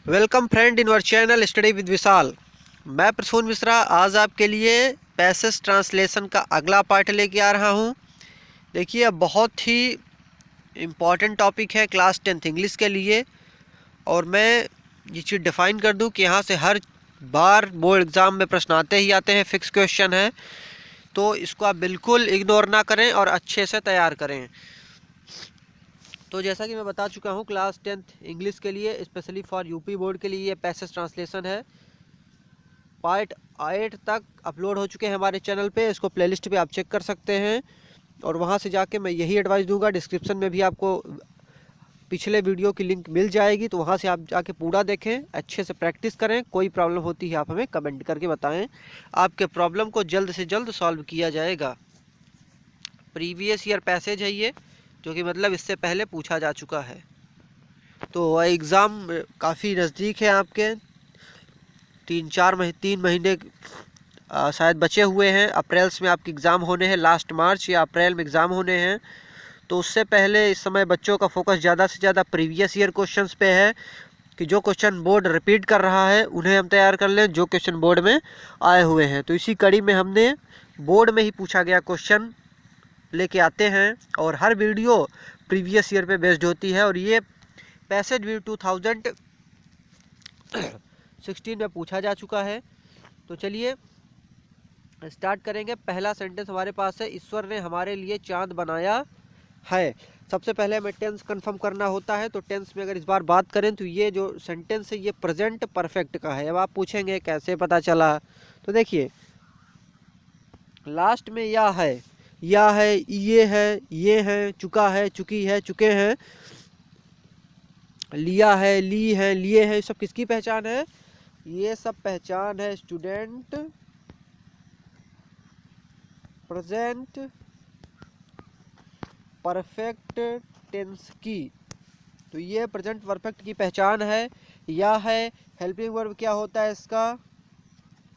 Welcome friend in our channel study with Vishal. मैं प्रसून मिश्रा आज आपके लिए पैसेज ट्रांसलेशन का अगला पार्ट लेके आ रहा हूँ। देखिए बहुत ही इम्पॉर्टेंट टॉपिक है क्लास 10th इंग्लिश के लिए। और मैं ये चीज़ डिफ़ाइन कर दूँ कि यहाँ से हर बार बोर्ड एग्ज़ाम में प्रश्न आते ही आते हैं, फिक्स क्वेश्चन है, तो इसको आप बिल्कुल इग्नोर ना करें और अच्छे से तैयार करें। तो जैसा कि मैं बता चुका हूँ क्लास 10th इंग्लिश के लिए स्पेशली फॉर यूपी बोर्ड के लिए ये पैसेज ट्रांसलेशन है। पार्ट 8 तक अपलोड हो चुके हैं हमारे चैनल पे, इसको प्लेलिस्ट पे आप चेक कर सकते हैं। और वहाँ से जाके मैं यही एडवाइस दूंगा, डिस्क्रिप्शन में भी आपको पिछले वीडियो की लिंक मिल जाएगी, तो वहाँ से आप जाके पूरा देखें, अच्छे से प्रैक्टिस करें। कोई प्रॉब्लम होती है आप हमें कमेंट करके बताएं, आपके प्रॉब्लम को जल्द से जल्द सॉल्व किया जाएगा। प्रीवियस ईयर पैसेज है ये, जो कि मतलब इससे पहले पूछा जा चुका है। तो एग्ज़ाम काफ़ी नज़दीक है आपके, 3 महीने शायद बचे हुए हैं। अप्रैल्स में आपके एग्ज़ाम होने हैं, लास्ट मार्च या अप्रैल में एग्ज़ाम होने हैं। तो उससे पहले इस समय बच्चों का फोकस ज़्यादा से ज़्यादा प्रीवियस ईयर क्वेश्चंस पे है कि जो क्वेश्चन बोर्ड रिपीट कर रहा है उन्हें हम तैयार कर लें, जो क्वेश्चन बोर्ड में आए हुए हैं। तो इसी कड़ी में हमने बोर्ड में ही पूछा गया क्वेश्चन लेके आते हैं, और हर वीडियो प्रीवियस ईयर पे बेस्ड होती है। और ये पैसेज भी 2016 में पूछा जा चुका है। तो चलिए स्टार्ट करेंगे। पहला सेंटेंस हमारे पास है, ईश्वर ने हमारे लिए चांद बनाया है। सबसे पहले हमें टेंस कंफर्म करना होता है। तो टेंस में अगर इस बार बात करें तो ये जो सेंटेंस है ये प्रेजेंट परफेक्ट का है। अब आप पूछेंगे कैसे पता चला, तो देखिए लास्ट में या है, ये है, चुका है, चुकी है, चुके हैं, लिया है, ली है, लिए हैं, सब किसकी पहचान है? ये सब पहचान है स्टूडेंट प्रेजेंट परफेक्ट टेंस की। तो ये प्रेजेंट परफेक्ट की पहचान है। या है हेल्पिंग वर्ब क्या होता है इसका?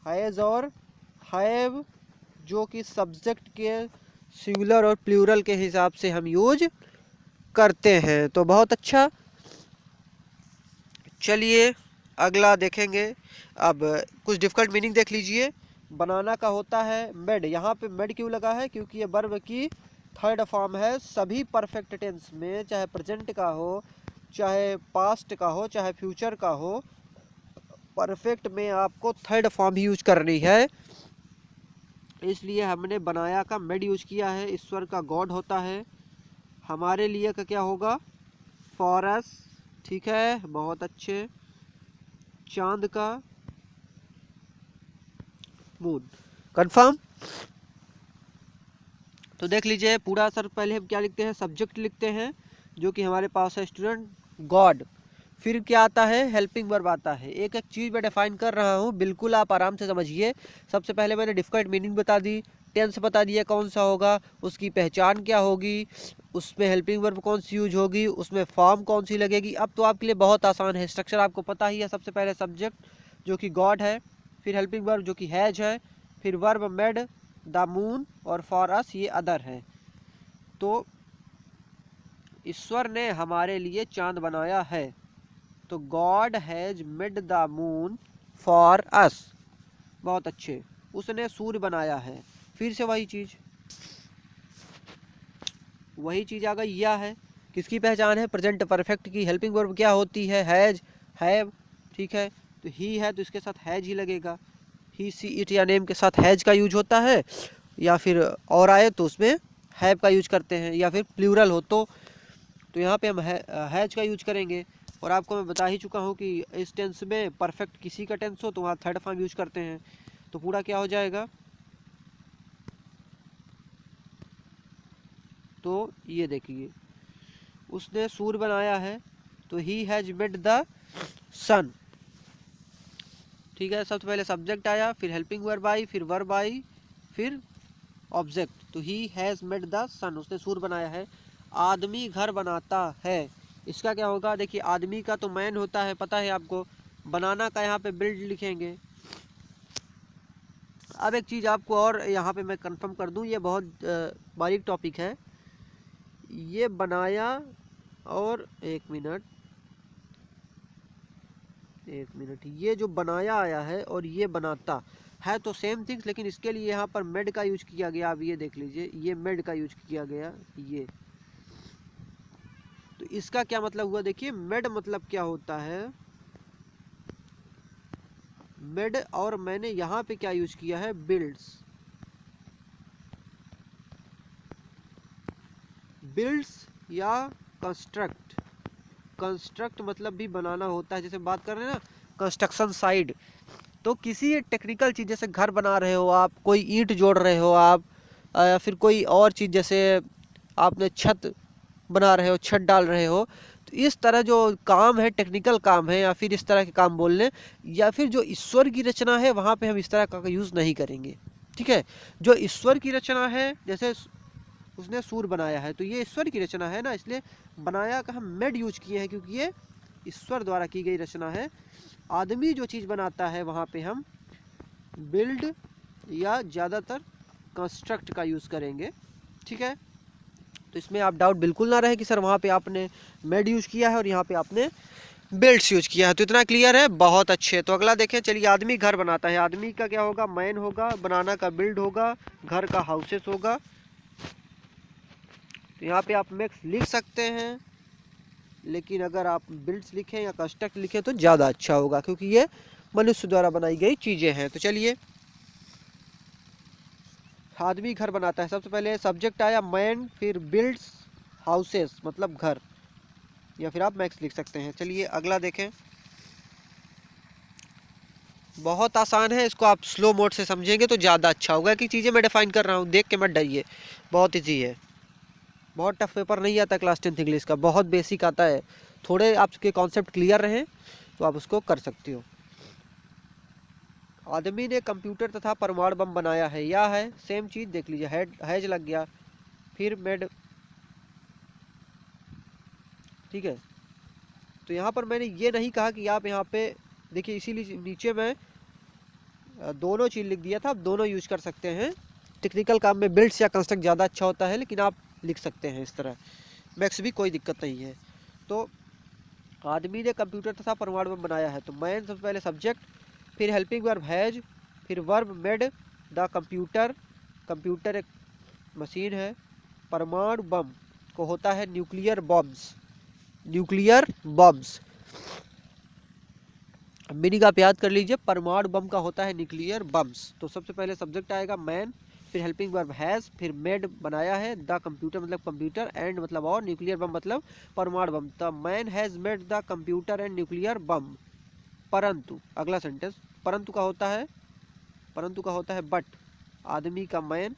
हैज़ और हैव, जो कि सब्जेक्ट के सिंगुलर और प्लूरल के हिसाब से हम यूज करते हैं। तो बहुत अच्छा, चलिए अगला देखेंगे। अब कुछ डिफिकल्ट मीनिंग देख लीजिए। बनाना का होता है मेड। यहाँ पे मेड क्यों लगा है? क्योंकि ये वर्ब की थर्ड फॉर्म है। सभी परफेक्ट टेंस में, चाहे प्रेजेंट का हो, चाहे पास्ट का हो, चाहे फ्यूचर का हो, परफेक्ट में आपको थर्ड फॉर्म यूज करनी है। इसलिए हमने बनाया का मेड यूज किया है। ईश्वर का गॉड होता है, हमारे लिए का क्या होगा? For us. ठीक है, बहुत अच्छे। चांद का मून। कंफर्म। तो देख लीजिए पूरा सर, पहले हम क्या लिखते हैं? सब्जेक्ट लिखते हैं, जो कि हमारे पास है स्टूडेंट गॉड। फिर क्या आता है? हेल्पिंग वर्ब आता है। एक एक चीज़ मैं डिफाइन कर रहा हूँ, बिल्कुल आप आराम से समझिए। सबसे पहले मैंने डिफिकल्ट मीनिंग बता दी, टेंस बता दिया कौन सा होगा, उसकी पहचान क्या होगी, उसमें हेल्पिंग वर्ब कौन सी यूज होगी, उसमें फॉर्म कौन सी लगेगी। अब तो आपके लिए बहुत आसान है, स्ट्रक्चर आपको पता ही है। सबसे पहले सब्जेक्ट जो कि गॉड है, फिर हेल्पिंग वर्ब जो कि हैज है, फिर वर्ब मेड, द मून, और फॉर अस ये अदर है। तो ईश्वर ने हमारे लिए चांद बनाया है, तो God has made the moon for us. बहुत अच्छे। उसने सूर्य बनाया है, फिर से वही चीज़ आ गई। या है, किसकी पहचान है? प्रेजेंट परफेक्ट की। हेल्पिंग वर्ब क्या होती है? Has, have. ठीक है, तो ही है तो इसके साथ हैज ही लगेगा। ही, सी, इट या नेम के साथ हैज का यूज होता है, या फिर और आए तो उसमें हैव का यूज करते हैं, या फिर प्लूरल हो तो यहाँ पे हम हैज का यूज करेंगे। और आपको मैं बता ही चुका हूँ कि इस टेंस में परफेक्ट किसी का टेंस हो तो वहाँ थर्ड फॉर्म यूज करते हैं। तो पूरा क्या हो जाएगा? तो ये देखिए, उसने सूर्य बनाया है, तो ही हैज मेड द सन। ठीक है, सबसे पहले सब्जेक्ट आया, फिर हेल्पिंग वर्ब आई, फिर वर्ब आई, फिर ऑब्जेक्ट। तो ही हैज मेड द सन, उसने सूर्य बनाया है। आदमी घर बनाता है, इसका क्या होगा? देखिए आदमी का तो मैन होता है, पता है आपको। बनाना का यहाँ पे बिल्ड लिखेंगे। अब एक चीज़ आपको और यहाँ पे मैं कंफर्म कर दूँ, ये बहुत बारीक टॉपिक है। ये बनाया, और एक मिनट, एक मिनट, ये जो बनाया आया है और ये बनाता है तो सेम थिंग्स, लेकिन इसके लिए यहाँ पर मेड का यूज किया गया। आप ये देख लीजिए, ये मेड का यूज किया गया ये। तो इसका क्या मतलब हुआ, देखिए मेड मतलब क्या होता है, मेड, और मैंने यहाँ पे क्या यूज किया है, बिल्ड्स। बिल्ड्स या कंस्ट्रक्ट। कंस्ट्रक्ट मतलब भी बनाना होता है, जैसे बात कर रहे हैं ना कंस्ट्रक्शन साइड। तो किसी टेक्निकल चीज़, जैसे घर बना रहे हो आप, कोई ईंट जोड़ रहे हो आप, या फिर कोई और चीज़, जैसे आपने छत बना रहे हो, छत डाल रहे हो, तो इस तरह जो काम है, टेक्निकल काम है, या फिर इस तरह के काम बोल लें, या फिर जो ईश्वर की रचना है, वहाँ पे हम इस तरह का यूज़ नहीं करेंगे। ठीक है, जो ईश्वर की रचना है, जैसे उसने सूर्य बनाया है तो ये ईश्वर की रचना है ना, इसलिए बनाया का हम मेड यूज किए हैं, क्योंकि ये ईश्वर द्वारा की गई रचना है। आदमी जो चीज़ बनाता है वहाँ पे हम बिल्ड या ज़्यादातर कंस्ट्रक्ट का यूज़ करेंगे। ठीक है, तो इसमें आप डाउट बिल्कुल ना रहे कि सर वहाँ पे आपने मेड यूज किया है और यहाँ पे आपने बिल्ड्स यूज किया है। तो इतना क्लियर है, बहुत अच्छे। तो अगला देखें, चलिए आदमी घर बनाता है, आदमी का क्या होगा, मैन होगा, बनाना का बिल्ड होगा, घर का हाउसेस होगा। तो यहाँ पे आप मैक्स लिख सकते हैं, लेकिन अगर आप बिल्ड्स लिखें या कंस्ट्रक्ट लिखें तो ज़्यादा अच्छा होगा, क्योंकि ये मनुष्य द्वारा बनाई गई चीज़ें हैं। तो चलिए, आदमी घर बनाता है, सबसे पहले सब्जेक्ट आया मैन, फिर बिल्ड्स हाउसेस मतलब घर, या फिर आप मैक्स लिख सकते हैं। चलिए अगला देखें, बहुत आसान है, इसको आप स्लो मोड से समझेंगे तो ज़्यादा अच्छा होगा, कि चीज़ें मैं डिफाइन कर रहा हूँ, देख के मत डरिए, बहुत ईजी है। बहुत टफ पेपर नहीं आता क्लास 10th इंग्लिश का, बहुत बेसिक आता है। थोड़े आपके कॉन्सेप्ट क्लियर रहें तो आप उसको कर सकते हो। आदमी ने कंप्यूटर तथा परमाणु बम बनाया है, या है सेम चीज़, देख लीजिए, हैज लग गया, फिर मेड। ठीक है, तो यहाँ पर मैंने ये नहीं कहा कि आप यहाँ पे देखिए, इसीलिए नीचे मैं दोनों चीज़ लिख दिया था, आप दोनों यूज कर सकते हैं। टेक्निकल काम में बिल्ड्स या कंस्ट्रक्ट ज़्यादा अच्छा होता है, लेकिन आप लिख सकते हैं इस तरह, मैक्स भी कोई दिक्कत नहीं है। तो आदमी ने कंप्यूटर तथा परमाणु बम बनाया है, तो मैन सबसे पहले सब्जेक्ट, फिर हेल्पिंग वर्ब हैज, फिर verb made the computer, computer एक मशीन है। परमाणु बम को होता है nuclear bombs, nuclear bombs. Meaning आप याद कर लीजिए, परमाणु बम का होता है न्यूक्लियर बम्स। तो सबसे पहले सब्जेक्ट आएगा मैन, फिर हेल्पिंग वर्ब हैज़, फिर मेड बनाया है, द कंप्यूटर मतलब कंप्यूटर, एंड मतलब और, न्यूक्लियर बम मतलब परमाणु bomb. The man has made the computer and nuclear bomb. परंतु, अगला सेंटेंस, परंतु का होता है, परंतु का होता है बट। आदमी का मैन,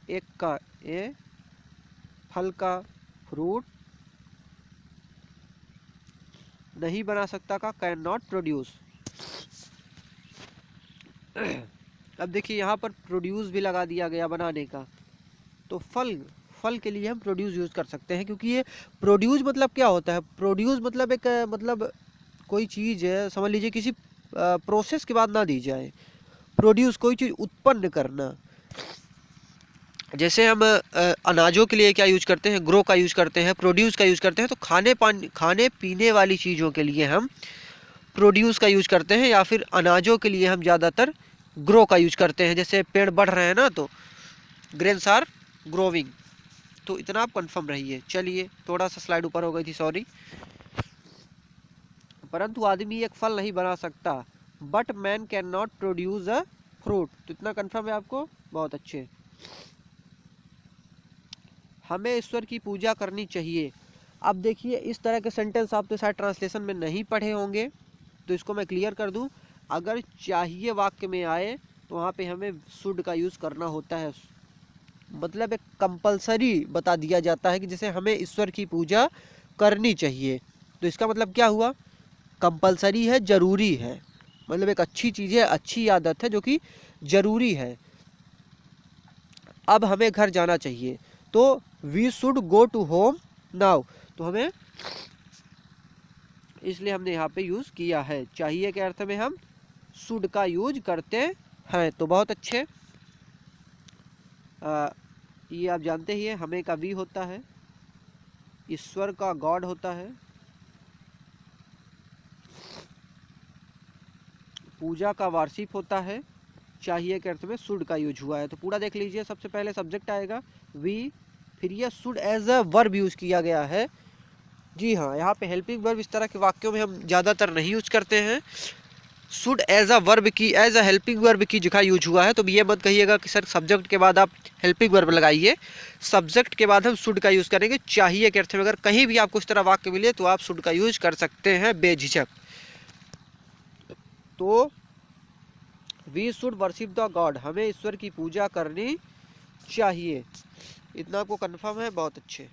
एक का ए, फल का फ्रूट, नहीं बना सकता का कैन नॉट प्रोड्यूस। अब देखिए यहाँ पर प्रोड्यूस भी लगा दिया गया बनाने का, तो फल, फल के लिए हम प्रोड्यूस यूज़ कर सकते हैं, क्योंकि ये प्रोड्यूस मतलब क्या होता है, प्रोड्यूस मतलब एक मतलब कोई चीज़ है, समझ लीजिए किसी प्रोसेस के बाद ना दी जाए। प्रोड्यूस कोई चीज़ उत्पन्न करना। जैसे हम अनाजों के लिए क्या यूज करते हैं, ग्रो का यूज करते हैं, प्रोड्यूस का यूज करते हैं। तो खाने पीने वाली चीज़ों के लिए हम प्रोड्यूस का यूज करते हैं, या फिर अनाजों के लिए हम ज़्यादातर ग्रो का यूज करते हैं। जैसे पेड़ बढ़ रहे हैं ना, तो ग्रेन्स आर ग्रोविंग। तो इतना आप कंफर्म रहिए। चलिए, थोड़ा सा स्लाइड ऊपर हो गई थी, सॉरी। परंतु आदमी एक फल नहीं बना सकता, but man can not produce a fruit. तो इतना कंफर्म है आपको, बहुत अच्छे। हमें ईश्वर की पूजा करनी चाहिए। अब देखिए, इस तरह के सेंटेंस आप तो शायद ट्रांसलेशन में नहीं पढ़े होंगे, तो इसको मैं क्लियर कर दूं। अगर चाहिए वाक्य में आए तो वहाँ पे हमें शुड का यूज़ करना होता है। मतलब एक कंपलसरी बता दिया जाता है कि जैसे हमें ईश्वर की पूजा करनी चाहिए। तो इसका मतलब क्या हुआ, कंपलसरी है, ज़रूरी है, मतलब एक अच्छी चीज़ है, अच्छी आदत है जो कि ज़रूरी है। अब हमें घर जाना चाहिए, तो we should go to home now. तो हमें, इसलिए हमने यहाँ पे यूज़ किया है, चाहिए के अर्थ में हम शुड का यूज करते हैं। तो बहुत अच्छे। ये आप जानते ही हैं, हमें का वी होता है, ईश्वर का गॉड होता है, पूजा का वार्षिक होता है, चाहिए के अर्थ में शुड का यूज हुआ है। तो पूरा देख लीजिए, सबसे पहले सब्जेक्ट आएगा वी, फिर ये should as a verb use किया गया है। जी हाँ, यहाँ पे हेल्पिंग वर्ब इस तरह के वाक्यों में हम ज़्यादातर नहीं यूज करते हैं। शुड एज अ वर्ब की, एज अ हेल्पिंग वर्ब की जगह यूज हुआ है। तो ये मत कहिएगा कि सर सब्जेक्ट के बाद आप हेल्पिंग वर्ब लगाइए, सब्जेक्ट के बाद हम शुड का यूज़ करेंगे चाहिए के अर्थ में। अगर कहीं भी आपको इस तरह वाक्य मिले तो आप शुड का यूज कर सकते हैं बेझिझक। तो we should worship the God, हमें ईश्वर की पूजा करनी चाहिए। इतना आपको कन्फर्म है? बहुत अच्छे।